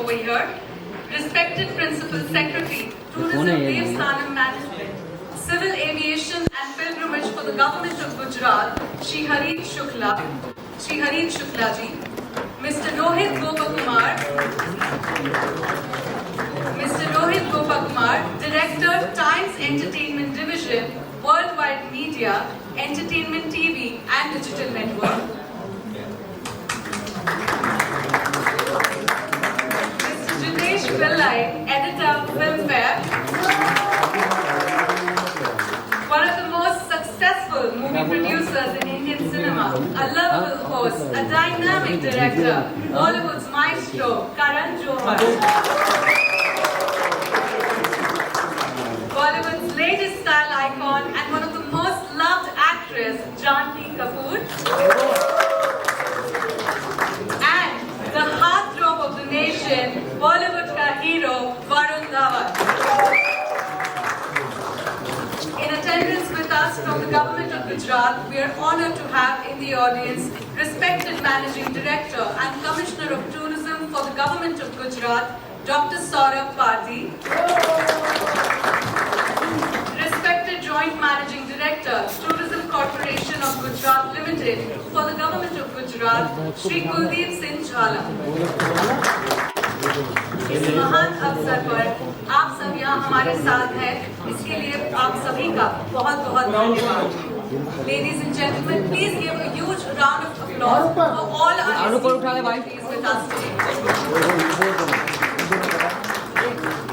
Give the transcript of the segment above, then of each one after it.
over here. Respected Principal Secretary, Tourism Devasthanam Management, Civil Aviation and Pilgrimage for the Government of Gujarat, Shri Harit Shukla ji, Mr. Rohit Gopakumar, Director, Times Entertainment Division, Worldwide Media, Entertainment TV and Digital Network. Editor, FilmFare. One of the most successful movie producers in Indian cinema, a lovable host, a dynamic director, Bollywood's maestro, Karan, Johar. Bollywood's latest style icon and one of the most loved actress, Janhvi, Kapoor. And the heartthrob of the nation, Bollywood hero Varun, Dhawan. In attendance with us from the Government of Gujarat, we are honoured to have in the audience respected Managing Director and Commissioner of Tourism for the Government of Gujarat, Dr. Saurabh Parthi. Respected Joint Managing Director, Tourism Corporation of Gujarat Limited for the Government of Gujarat, Shri Kuldeep Singh Jhala. इस महान अवसर पर आप सब यहाँ हमारे साथ हैं, इसके लिए आप सभी का बहुत बहुत धन्यवाद। Ladies and gentlemen, please give a huge round of applause for all our please with us today.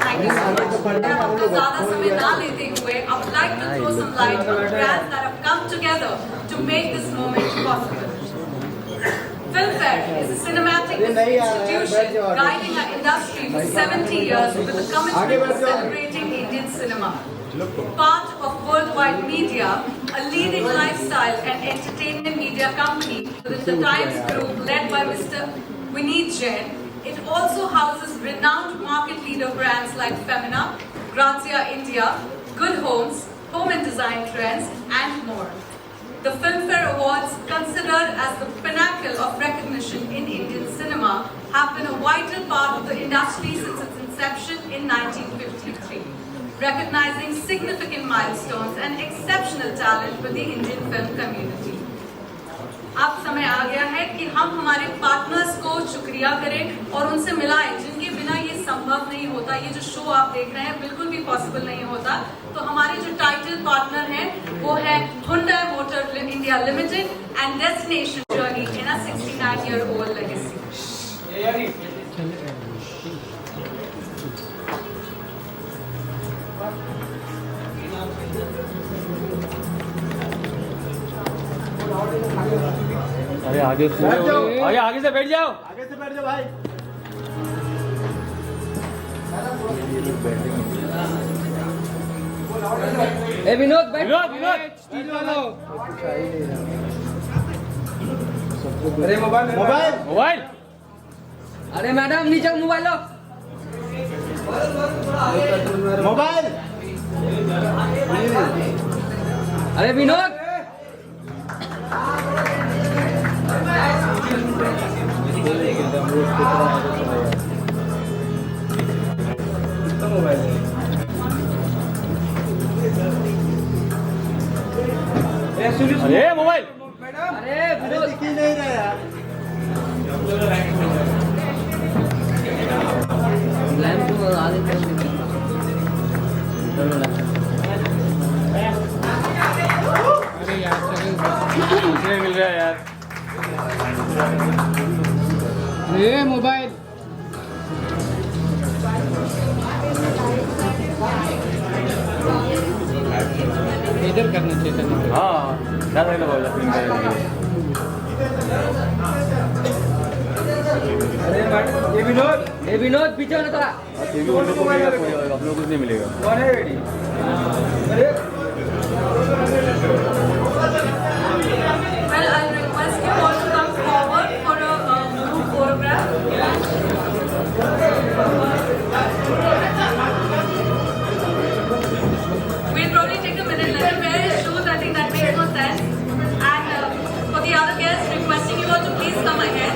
Thank you so much. अपना ज़्यादा समय ना लेते हुए, I would like to throw some light on the brands that have come together to make this moment possible. FilmFare is a cinematic institution guiding our industry for 70 years with a commitment to celebrating Indian cinema. Part of Worldwide Media, a leading lifestyle and entertainment media company within the Times Group led by Mr. Vineet Jain, it also houses renowned market leader brands like Femina, Grazia India, Good Homes, Home and Design Trends, and more. The FilmFare Awards, considered as the pinnacle of recognition in Indian cinema, have been a vital part of the industry since its inception in 1953, recognizing significant milestones and exceptional talent with the Indian film community. अब समय आ गया है कि हम हमारे partners को शुक्रिया करें और उनसे मिलाएं जिनके बिना ये संभव नहीं होता। ये जो शो आप देख रहे हैं बिल्कुल भी पॉसिबल नहीं होता। तो हमारे जो टाइटल पार्टनर हैं वो है Hyundai Motor India Limited and Destination Journey in a 69-year-old legacy. अरे आगे से बैठ जाओ भाई। आगे से बैठ जाओ भाई। ए विनोद बैठ। अरे मोबाइल। अरे मैडम नीचे मोबाइल लो। मोबाइल। अरे विनोद। अरे मोबाइल। अरे विनोद दिख ही नहीं रहा यार। लैंप को आगे कर अरे यार चल मिल रहा है यार। ये मोबाइल इधर करना चाहिए। हाँ ज़्यादा ना बोला। ये विनोद पीछे होना थोड़ा। टीवी उन लोगों को मिलेगा, आप लोगों को कुछ नहीं मिलेगा। कौन है ready? Well, I request you all to come forward for a group photograph. We'll probably take a minute. Let him wear his shoes. I think that makes more sense. And for the other guests, requesting you all to please come ahead.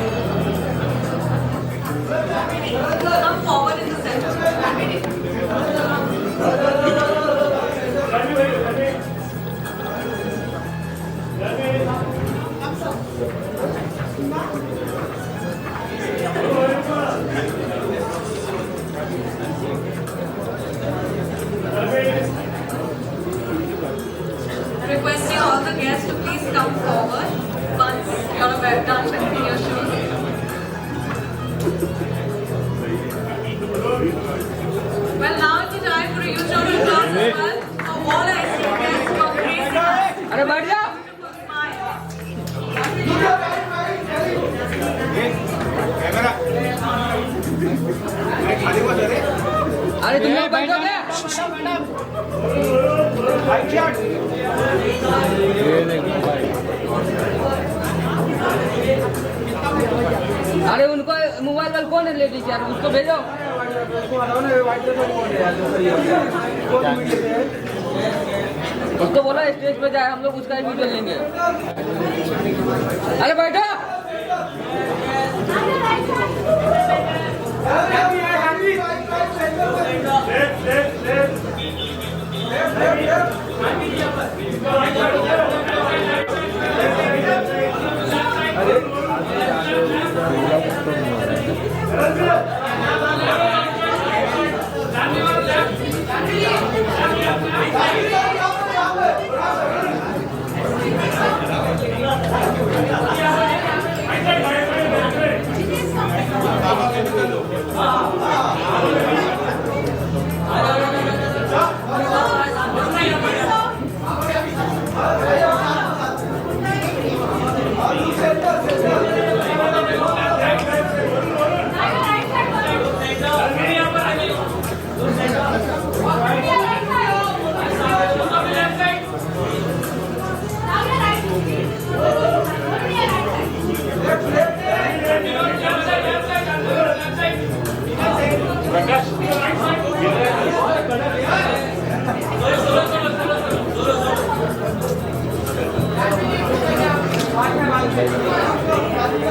come forward in the center. Requesting all the guests to please come forward once you're done with your shows. Well, now it's time for you to applause as well for all I see guests who are praising us. अरे बैठ जा Beautiful smile. अरे तुम लोग बैठो क्या अरे उनको मोबाइल वाल कौन है लेडीज यार उसको भेजो उसको बोला स्टेज पे जाए हम लोग उसका ही वीडियो लेंगे अरे बैठो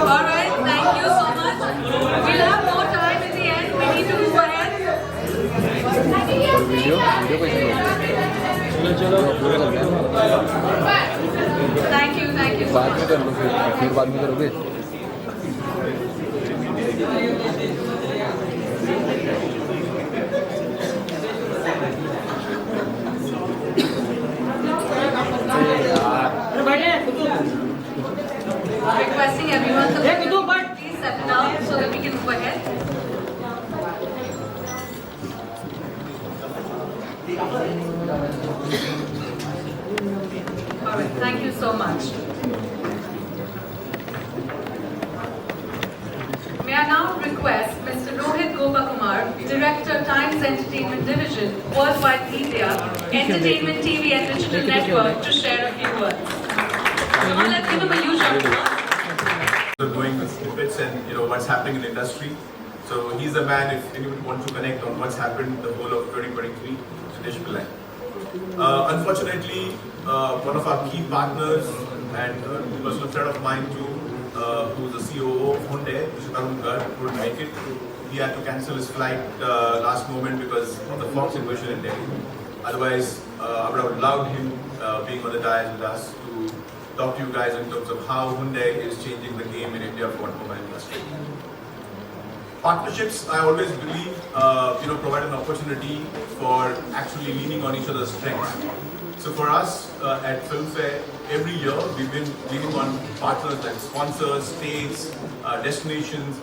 Alright, thank you so much. We'll have more time in the end. We need to move ahead. Thank you, thank you so बाद much. में कर लो फिर बाद में करोगे Requesting everyone to please settle down so that we can move ahead. Alright, thank you so much. May I now request Mr. Rohit Gopakumar, Director, Times Entertainment Division, Worldwide Media, Entertainment TV and Digital Network to share a few words. Now let's give him a huge round of applause. Knowing the snippets and what's happening in the industry. So he's the man if anyone wants to connect on what's happened the whole of 2023 to Dish Pillai. Unfortunately, one of our key partners and a personal friend of mine too, who's the COO of Hyundai, Mr. Karan, couldn't make it. He had to cancel his flight last moment because of the Fox invasion in Delhi. Otherwise, I would have allowed him being on the dais with us to talk to you guys in terms of how Hyundai is changing the game in India for automobile industry. Partnerships, I always believe, provide an opportunity for actually leaning on each other's strengths. So for us at FilmFare, every year we've been leaning on partners like sponsors, states, destinations,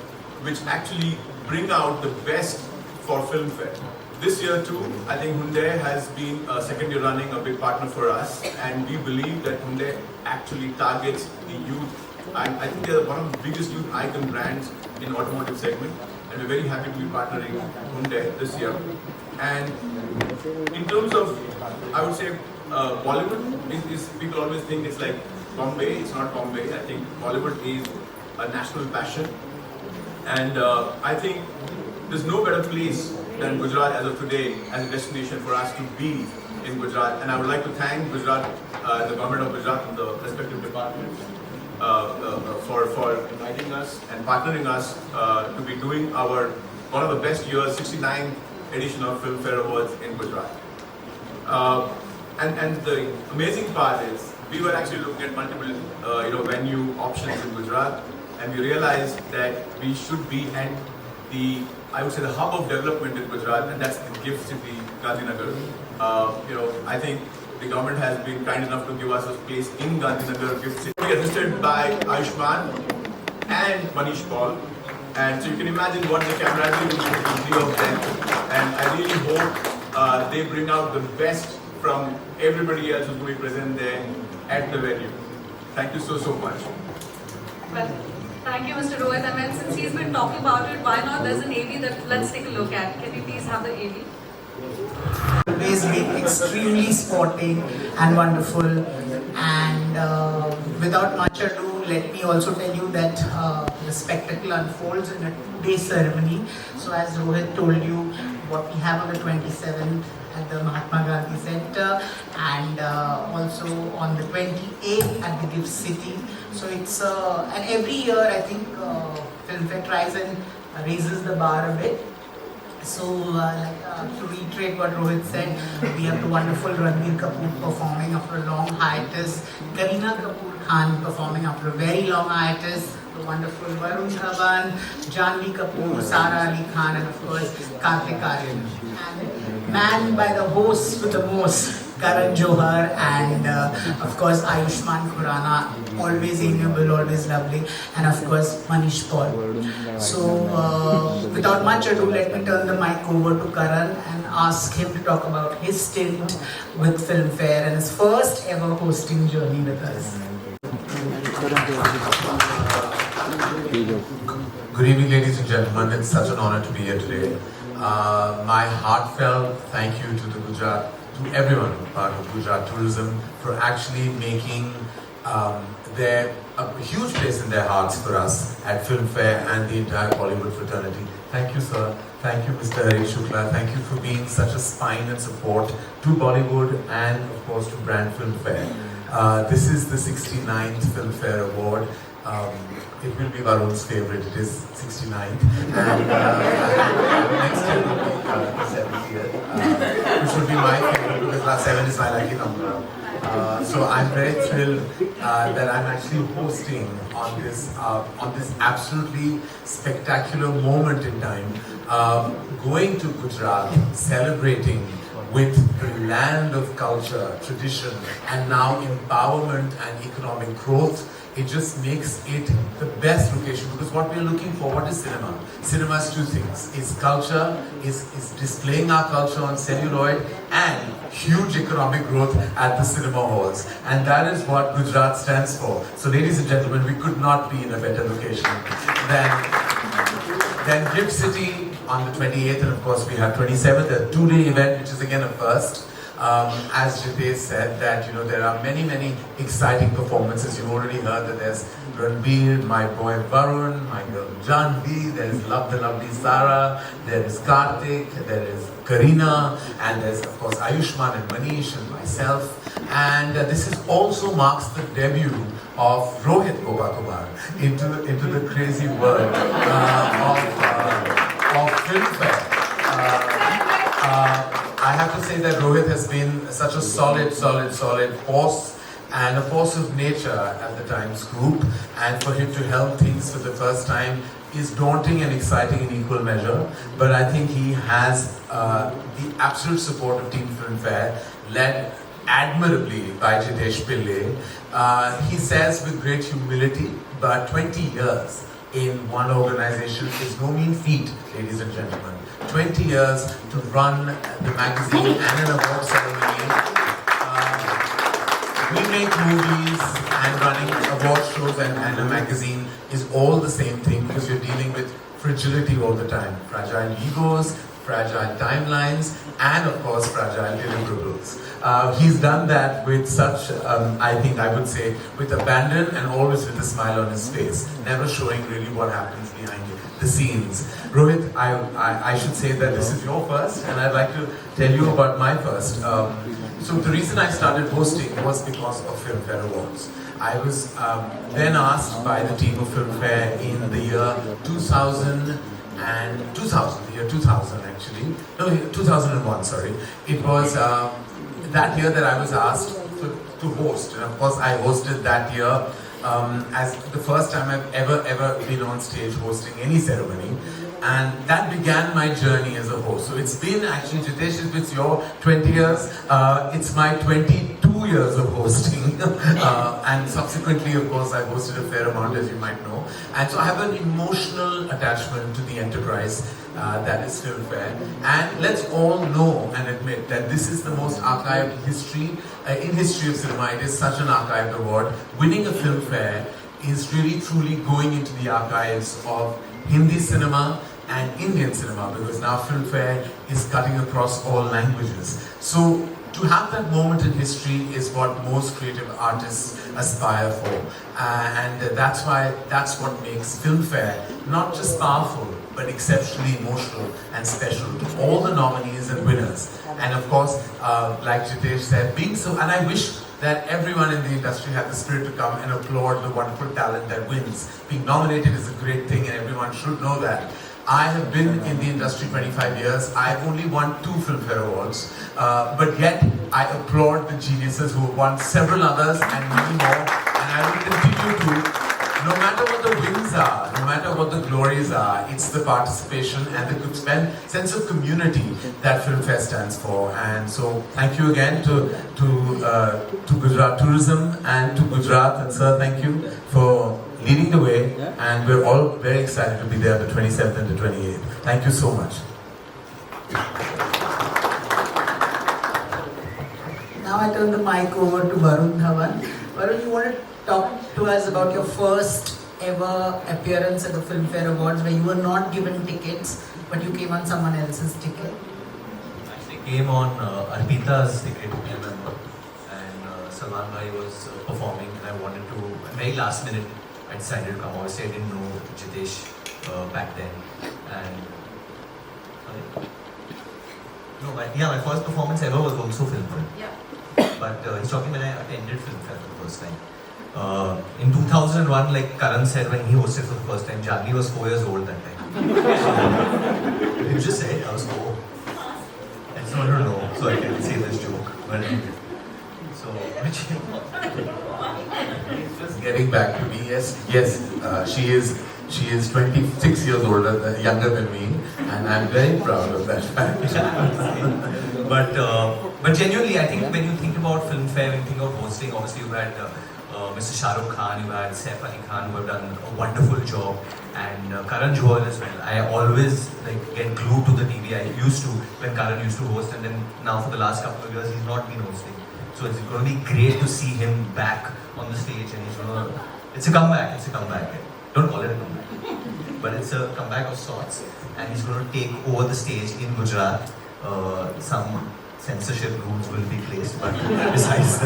which actually bring out the best for FilmFare. This year too, I think Hyundai has been a second year running a big partner for us, and we believe that Hyundai actually targets the youth. And I think they are one of the biggest youth icon brands in automotive segment, and we're very happy to be partnering Hyundai this year. And in terms of, I would say, Bollywood is people always think it's like Bombay. It's not Bombay. I think Bollywood is a national passion, and I think there's no better place than Gujarat as of today as a destination for us to be in Gujarat. And I would like to thank Gujarat, the government of Gujarat and the respective departments for inviting us and partnering us to be doing our one of the best years, 69th edition of FilmFare Awards in Gujarat. And the amazing part is, we were actually looking at multiple venue options in Gujarat, and we realized that we should be at the, I would say, the hub of development in Gujarat, and that's the gift city, Gandhinagar. I think the government has been kind enough to give us a place in Gandhinagar gift city. We are assisted by Ayushman and Manish Paul, and so you can imagine what the camaraderie will be between the three of them. And I really hope they bring out the best from everybody else who's going to be present there at the venue. Thank you so much. Well, thank you, Mr. Rohit. I mean, since he's been talking about it, why not? There's an AV that let's take a look at. Can we please have the AV? Always been extremely sporting and wonderful, and without much ado, let me also tell you that the spectacle unfolds in a 2-day ceremony. So as Rohit told you, what we have on the 27th at the Mahatma Gandhi Center, and also on the 28th at the Gift City. So it's and every year I think FilmFare tries and raises the bar a bit. So to reiterate what Rohit said, we have the wonderful Ranbir Kapoor performing after a long hiatus, Kareena Kapoor Khan performing after a very long hiatus, the wonderful Varun, Dhawan, Janhvi Kapoor, Sara Ali Khan, and of course Karan. And man by the host with the most, Karan, Johar, and of course Ayushman Khurrana, always amiable, always lovely, and of course Manish Paul. So without much ado, let me turn the mic over to Karan and ask him to talk about his stint with FilmFare and his first ever hosting journey with us. Good evening, ladies and gentlemen. It's such an honor to be here today. My heartfelt thank you to everyone part of Gujarat tourism for actually making a huge place in their hearts for us at FilmFare and the entire Bollywood fraternity. Thank you, sir. Thank you, Mr. Harish Shukla. Thank you for being such a spine and support to Bollywood and, of course, to brand FilmFare. This is the 69th FilmFare Award. It will be Varun's favorite. It is 69th. And next year will be 70th, which will be my favorite because last 7 is my lucky number. So I'm very thrilled that I'm actually hosting on this absolutely spectacular moment in time, going to Gujarat, celebrating with the land of culture, tradition, and now empowerment and economic growth. It just makes it the best location, because what we're looking for, what is cinema? Cinema is two things. It's culture, is displaying our culture on celluloid, and huge economic growth at the cinema halls. And that is what Gujarat stands for. So ladies and gentlemen, we could not be in a better location than Gift City on the 28th, and of course we have 27th, a 2-day event, which is again a first. As Jitesh said, that there are many exciting performances. You've already heard that there's Ranbir, my boy Varun, my girl Janhvi, there is the lovely Sara, there is Karthik, there is Kareena, and there's of course Ayushman and Manish and myself. And this also marks the debut of Rohit Kumar into the crazy world of FilmFare. I have to say that Rohit has been such a solid force and a force of nature at the Times Group, and for him to help things for the first time is daunting and exciting in equal measure. But I think he has the absolute support of Team FilmFare, led admirably by Jitesh Pillai. He says with great humility, but 20 years in one organization is no mean feat, ladies and gentlemen. 20 years to run the magazine and an award ceremony. We make movies, and running award shows and a magazine is all the same thing, because you're dealing with fragility all the time. Fragile egos, fragile timelines, and of course fragile deliverables. He's done that with such, I would say, with abandon and always with a smile on his face, never showing really what happens behind the scenes. Rohit, I should say that this is your first, and I'd like to tell you about my first. So the reason I started hosting was because of FilmFare Awards. I was then asked by the team of FilmFare in the year 2000. and 2000, the year 2000 actually, no, 2001, sorry. It was that year that I was asked to host, and of course I hosted that year as the first time I've ever been on stage hosting any ceremony. And that began my journey as a host. So it's been actually, Jitesh, if it's your 20 years, it's my 22 years of hosting. And subsequently, of course, I've hosted a fair amount, as you might know. And so I have an emotional attachment to the enterprise that is FilmFare. And let's all know and admit that this is the most archived history, in history of cinema. It is such an archived award. Winning a FilmFare is really truly going into the archives of Hindi cinema and Indian cinema, because now FilmFare is cutting across all languages. So to have that moment in history is what most creative artists aspire for. And that's what makes FilmFare not just powerful, but exceptionally emotional and special to all the nominees and winners. And of course, like Jitesh said, being so, and I wish that everyone in the industry had the spirit to come and applaud the wonderful talent that wins. Being nominated is a great thing and everyone should know that. I have been in the industry 25 years. I've only won 2 FilmFare Awards, but yet I applaud the geniuses who have won several others and many more, and I will continue to. No matter what the wins are, no matter what the glories are, it's the participation and the sense of community that FilmFare stands for. And so, thank you again to Gujarat Tourism and to Gujarat. And sir, thank you for leading the way. And we're all very excited to be there the 27th and the 28th. Thank you so much. Now I turn the mic over to Varun Dhawan. Varun, you want to talk to us about your first ever appearance at the FilmFare Awards where you were not given tickets, but you came on someone else's ticket? I came on Arpita's ticket, I remember. And Salman Bhai was performing, and I wanted to, very last minute, I decided to come. Obviously, I didn't know Jitesh back then. And my first performance ever was also FilmFare. Yeah. But he's talking when I attended FilmFare for the first time. In 2001, like Karan said, when he hosted for the first time, Janhvi was 4 years old that time. You just said I was 4. I just wanted to know so I can say this joke. But so, Just getting back to me, yes, she is 26 years older, younger than me, and I'm very proud of that fact. but genuinely, I think when you think about FilmFare, when you think of hosting, obviously you had Mr. Shah Rukh Khan, you had Saif Ali Khan, who have done a wonderful job, and Karan Johar as well. I always get glued to the TV. I used to when Karan used to host, and then now for the last couple of years he's not been hosting. So it's going to be great to see him back on the stage, and he's going to. It's a comeback. It's a comeback. Don't call it a comeback, but it's a comeback of sorts, and he's going to take over the stage in Gujarat. Some censorship rules will be placed, but besides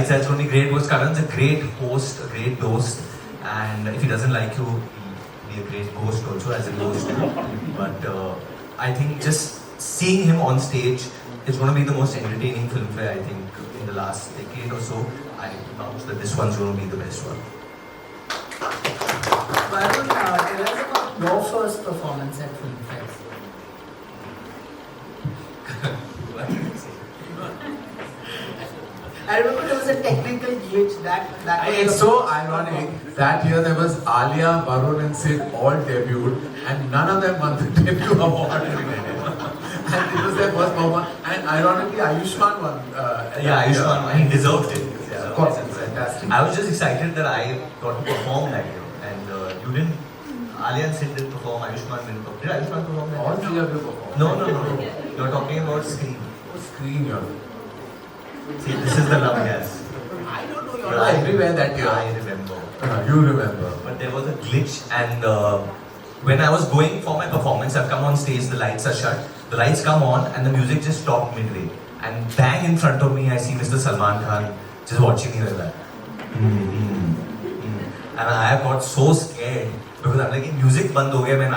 that, it's going to be great. Because Karan's a great host, a great host, and if he doesn't like you, he'll be a great host also as a host. But I think just seeing him on stage is going to be the most entertaining FilmFare, I think, in the last decade or so. I vouch that this one's going to be the best one. Varun, tell us about your first performance at FilmFare. I remember there was a technical glitch that It's so ironic. That year there was Alia, Varun and Sid all debuted, and none of them won the debut award. And it was their first performance. And ironically, Ayushmann won. Ayushmann won. He deserved it. Yeah, of course, it's fantastic. I was just excited that I got to perform that year, and you didn't. Alia and Sid didn't perform. Ayushmann didn't perform. Did Ayushmann perform that? All three of you performed. No. You're talking about Screen. Screen, yeah. See, this is the love he has. I don't know. You're everywhere that year. I remember. You remember. But there was a glitch, and when I was going for my performance, I've come on stage, the lights are shut, the lights come on, and the music just stopped midway. And bang in front of me, I see Mr. Salman Khan just watching me like that. And I got so scared because I'm like, music band ho gaya, मैं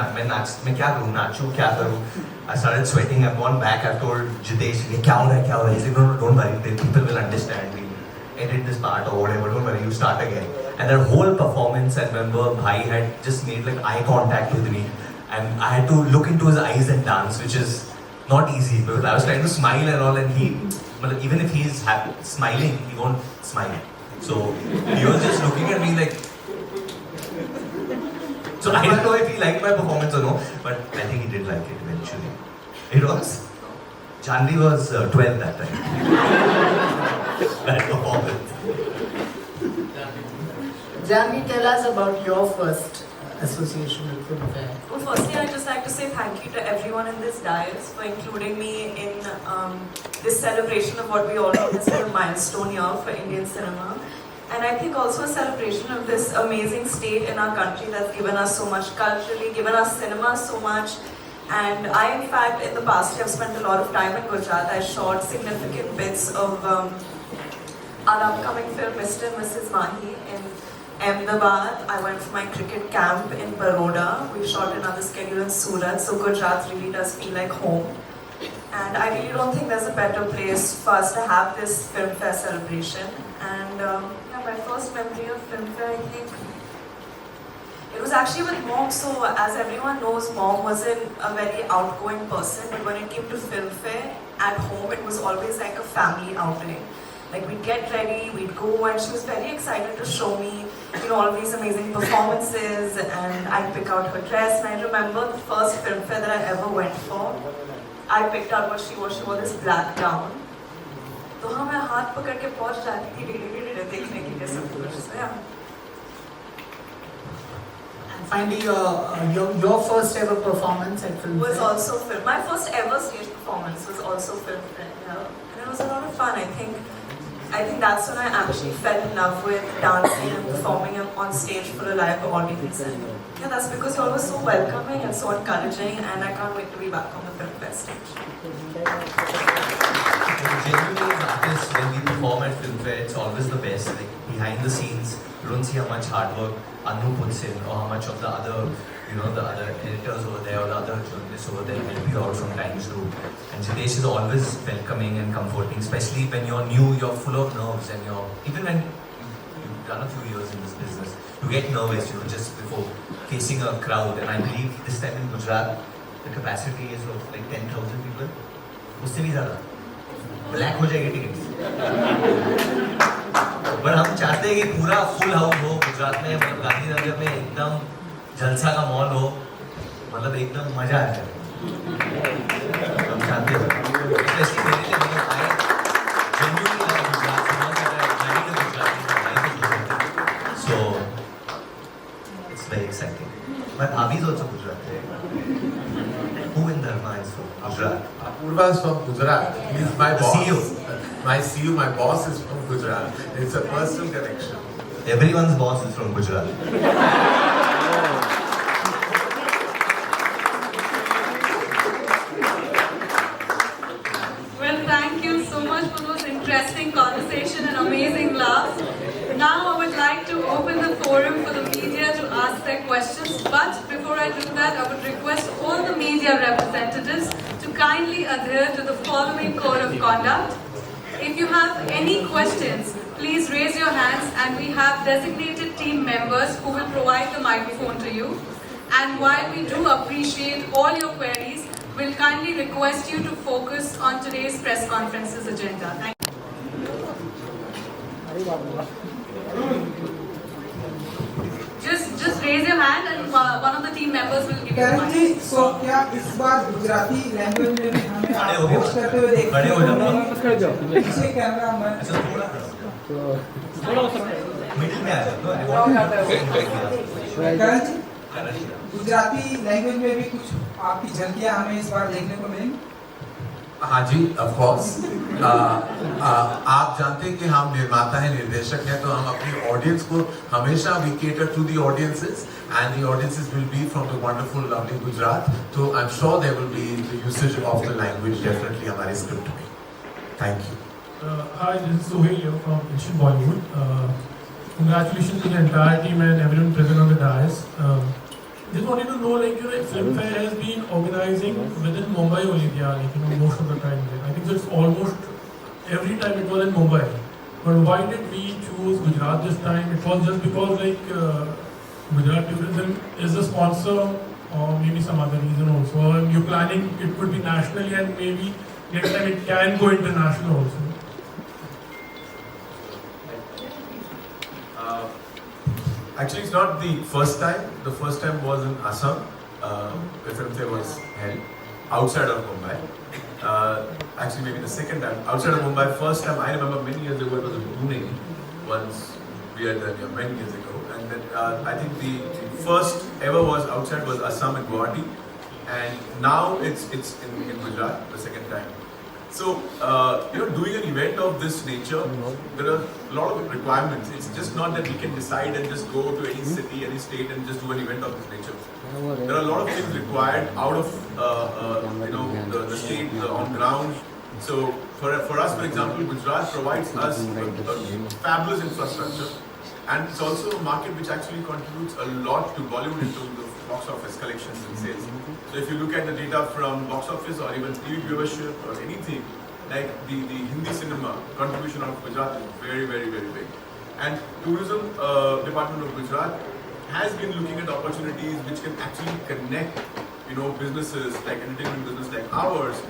क्या करूँ, नाचूँ, क्या करूँ? I started sweating. I've gone back. I've told Jitesh, क्या हो रहा है? He's like, no, don't worry. The people will understand. We'll edit this part or whatever. Don't worry. You start again. And that whole performance, I remember Bhai had just made like eye contact with me, and I had to look into his eyes and dance, which is not easy because I was trying to smile and all, and he, even if he's smiling, he won't smile. So he was just looking at me like. So I don't know if he liked my performance or no, but I think he did like it eventually. It was. Janhvi was 12 that time. That performance. Janhvi, tell us about your first association with FilmFare. Well, firstly, I'd just like to say thank you to everyone in this dais for including me in this celebration of what we all consider a milestone year for Indian cinema. And I think also a celebration of this amazing state in our country that's given us so much culturally, given us cinema so much. And I, in fact, in the past year, have spent a lot of time in Gujarat. I shot significant bits of our upcoming film, Mr. and Mrs. Mahi, in Ahmedabad. I went for my cricket camp in Baroda. We shot another schedule in Surat, so Gujarat really does feel like home. And I really don't think there's a better place for us to have this FilmFare celebration. And my first memory of FilmFare, I think, it was actually with Mom. So as everyone knows, Mom wasn't a very outgoing person, but when it came to FilmFare at home, it was always like a family outing. Like we'd get ready, we'd go, and she was very excited to show me, all these amazing performances, and I'd pick out her dress. And I remember the first FilmFare that I ever went for, I picked out what she wore. She wore this black gown. तो हाँ मैं हाथ पकड़ के पहुँच जाती थी देखने के लिए सब कुछ. So yeah. And finally, your first ever performance at FilmFare Was also film. My first ever stage performance was also FilmFare. Yeah. And it was a lot of fun. I think that's when I actually fell in love with dancing and performing on stage for a live audience. And yeah, that's because you're always so welcoming and so encouraging, and I can't wait to be back on the FilmFare stage. Genuinely, as artists, when we perform at FilmFare, it's always the best. Like behind the scenes, you don't see how much hard work Anu puts in, or how much of the other, the other editors over there, or the other journalists over there help you out from times too. And Jitesh is always welcoming and comforting, especially when you're new, you're full of nerves, and even when you've done a few years in this business, you get nervous, just before facing a crowd. And I believe this time in Gujarat, the capacity is of like 10,000 people. उससे भी ज़्यादा black हो जाएगी tickets, पर हम चाहते हैं कि पूरा फुल हाउस हो गुजरात में, गांधीनगर में एकदम जलसा का मॉल हो, एकदम मजा आ जाए. हम चाहते हैं स्पेशली मेरे लिए I genuinely love Gujarat so much that I married a Gujarati, my wife is Gujarati, so it's very exciting. My Bhabi is also Gujarati. Who in Dharma is from Gujarat? Apurva is from Gujarat. He is my boss. My CEO, my boss is from Gujarat. It's a personal connection. Everyone's boss is from Gujarat. Well, thank you so much for those interesting conversation and amazing laughs. Now I would like to open the forum for the media to ask their questions. But before I do that, I would request all the media representatives to kindly adhere to the following code of conduct. If you have any questions, please raise your hands, and we have designated team members who will provide the microphone to you. And while we do appreciate all your queries, we'll kindly request you to focus on today's press conference's agenda. Thank you. Just raise your hand, and one of the team members will give you the Karan ji, mic. so क्या इस बार Gujarati language में भी हमें आप host करते हुए देखते हैं? पीछे कैमरा मैन. मिडिल में आ जाओ. करण जी, गुजराती लैंग्वेज में भी कुछ आपकी झलकियां हमें इस बार देखने को मिलेंगी? हाँ जी, ऑफ कोर्स. आप जानते हैं कि हम निर्माता हैं, निर्देशक हैं, तो हम अपनी ऑडियंस को हमेशा we cater to the audiences, and the audiences will be from the wonderful, lovely Gujarat. So I'm sure there will be the usage of the language definitely हमारे script में. Thank you. Hi, this is Sohail here from Asian Bollywood. Congratulations to the entire team and everyone present on the dais. Just wanted to know, FilmFare has been organizing within Mumbai only, most of the time. I think so it's almost every time it was in Mumbai. But why did we choose Gujarat this time? It was just because like Gujarat Tourism is the sponsor, or maybe some other reason also. Or you're planning it could be nationally, and maybe next time it can go international also. Actually, it's not the first time. The first time was in Assam. The FilmFare was held outside of Mumbai. Actually, maybe the second time outside of Mumbai. First time I remember many years ago, it was in Pune. Once we had done here many years ago, and then I think the first ever was outside was Assam and Guwahati, and now it's in Gujarat the second time. So, doing an event of this nature, there are a lot of requirements. It's just not that we can decide and just go to any city, any state and just do an event of this nature. There are a lot of things required out of, the state, on ground. So, for us, for example, Gujarat provides us a fabulous infrastructure, and it's also a market which actually contributes a lot to Bollywood in terms of box office collections and sales. So if you look at the data from box office or even TV viewership or anything, like the Hindi cinema contribution of Gujarat is very, very, very big. And tourism department of Gujarat has been looking at opportunities which can actually connect, businesses like entertainment business like ours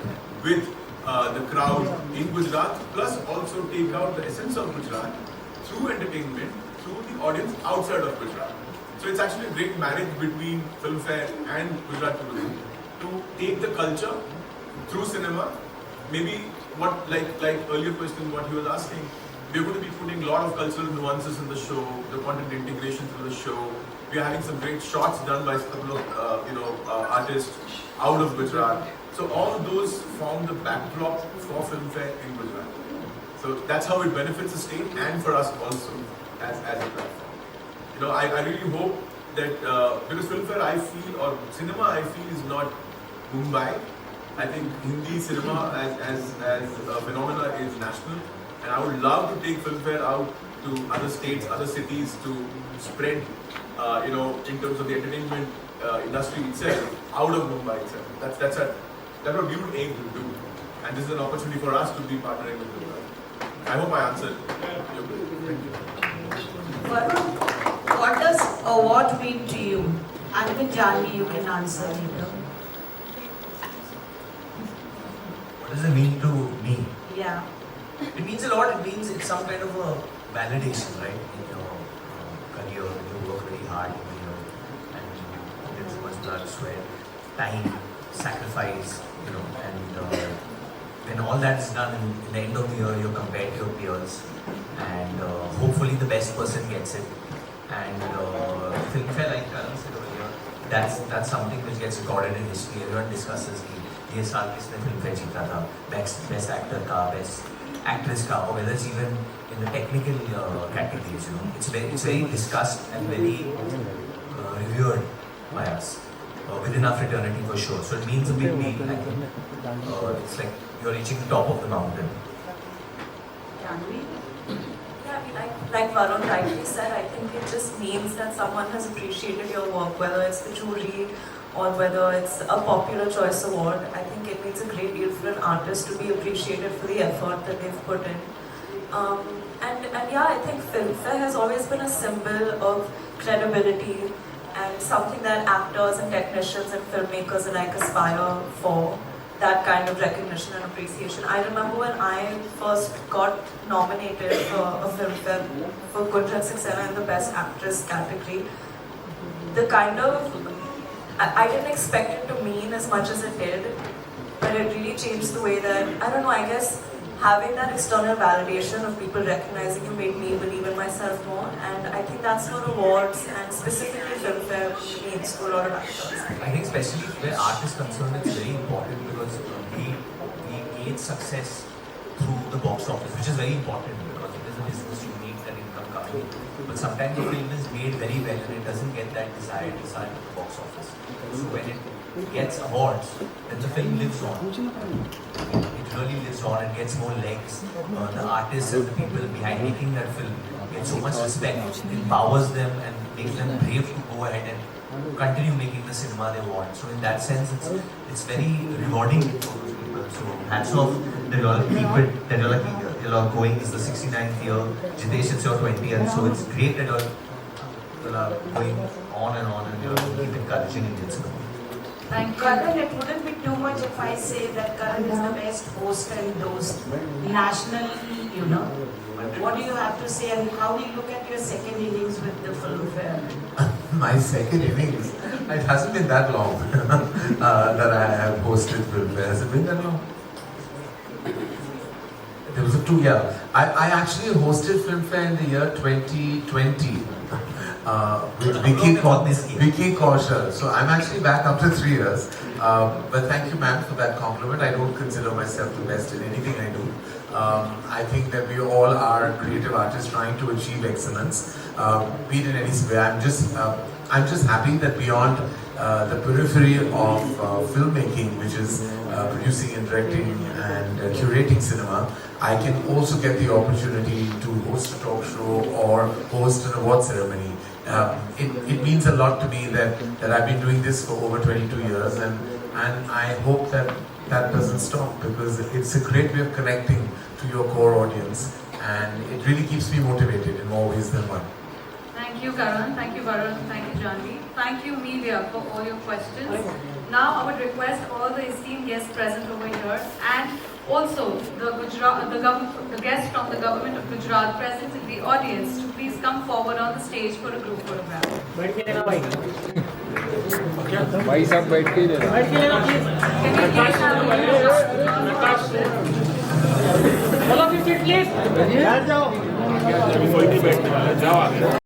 with the crowd in Gujarat, plus also take out the essence of Gujarat through entertainment, through the audience outside of Gujarat. So it's actually a great marriage between FilmFare and Gujarat Tourism to take the culture through cinema. Maybe what like earlier question what he was asking, we're going to be putting a lot of cultural nuances in the show, the content integration through the show. We are having some great shots done by a couple of artists out of Gujarat. So all those form the backdrop for FilmFare in Gujarat. So that's how it benefits the state and for us also as a platform. I really hope that because FilmFare I feel, or cinema I feel, is not Mumbai. I think Hindi cinema as a phenomena is national, and I would love to take FilmFare out to other states, other cities to spread, in terms of the entertainment industry itself out of Mumbai itself. That's what we would aim to do, and this is an opportunity for us to be partnering with Mumbai. I hope I answered your question. Thank you. Varun, what does award mean to you? And even Janhvi, you can answer later. What does it mean to me? Yeah. It means a lot. It means it's some kind of a validation, right? In your career, when you work very hard, and you put in so much blood, sweat, time, sacrifice, and when all that is done, in the end of the year, you're compared to your peers, and hopefully the best person gets it. And FilmFare, like Karan said earlier, that's something which gets recorded in history. Everyone discusses ये साल किसने FilmFare जीता था, best actor का, best actress का, or whether it's even in the technical categories. It's very discussed and very revered by us within our fraternity for sure. So it means a big deal. I think it's like you're reaching the top of the mountain. Janhvi? Like Varun rightly said, I think it just means that someone has appreciated your work, whether it's the jury or whether it's a popular choice award. I think it means a great deal for an artist to be appreciated for the effort that they've put in. And yeah, I think FilmFare has always been a symbol of credibility and something that actors and technicians and filmmakers alike aspire for. That kind of recognition and appreciation. I remember when I first got nominated for a FilmFare for Gunjan Saxena in the Best Actress category, the kind of, I didn't expect it to mean as much as it did, but it really changed the way that, I don't know, I guess having that external validation of people recognizing you made me believe in myself more, and I think that's what awards and specifically FilmFare means to a lot of actors. I think especially where art is concerned, it's very important because we gauge success through the box office, which is very important because it is a business, you need that income coming in. But sometimes the film is made very well and it doesn't get that desired result at the box office. So when it gets awards, then the film lives on. It really lives on, it gets more legs. The artists and the people behind making that film get so much respect. It empowers them and makes them brave to go ahead and continue making the cinema they want. So in that sense, it's very rewarding for those people. So hats off that you all keep it, that you all keep going is the 69th year. Jitesh, it's your 20th, so it's great that you're going on and keep encouraging Indian cinema. Thank you. Karan, it wouldn't be too much if I say that Karan is the best host and host nationally, you know. But what do you have to say, and how do you look at your second innings with the FilmFare? My second innings, it hasn't been that long that I have hosted FilmFare. Has it been that long? There was a 2 year. I actually hosted FilmFare in the year 2020 with Vicky Kaushal. So I'm actually back after 3 years. But thank you, ma'am, for that compliment. I don't consider myself the best in anything I do. I think that we all are creative artists trying to achieve excellence, be it in any way. I'm just happy that beyond the periphery of filmmaking, which is producing and directing and curating cinema, I can also get the opportunity to host a talk show or host an award ceremony. It means a lot to me that I've been doing this for over 22 years, and I hope that doesn't stop, because it's a great way of connecting to your core audience, and it really keeps me motivated in more ways than one. Thank you, Karan. Thank you, Varun. Thank you, Janhvi. Thank you, media, for all your questions. Now, I would request all the esteemed guests present over here, and also the guests from the government of Gujarat present in the audience to please come forward on the stage for a group photograph. भाई सब बैठ के ले Can you please have a All of you sit, please.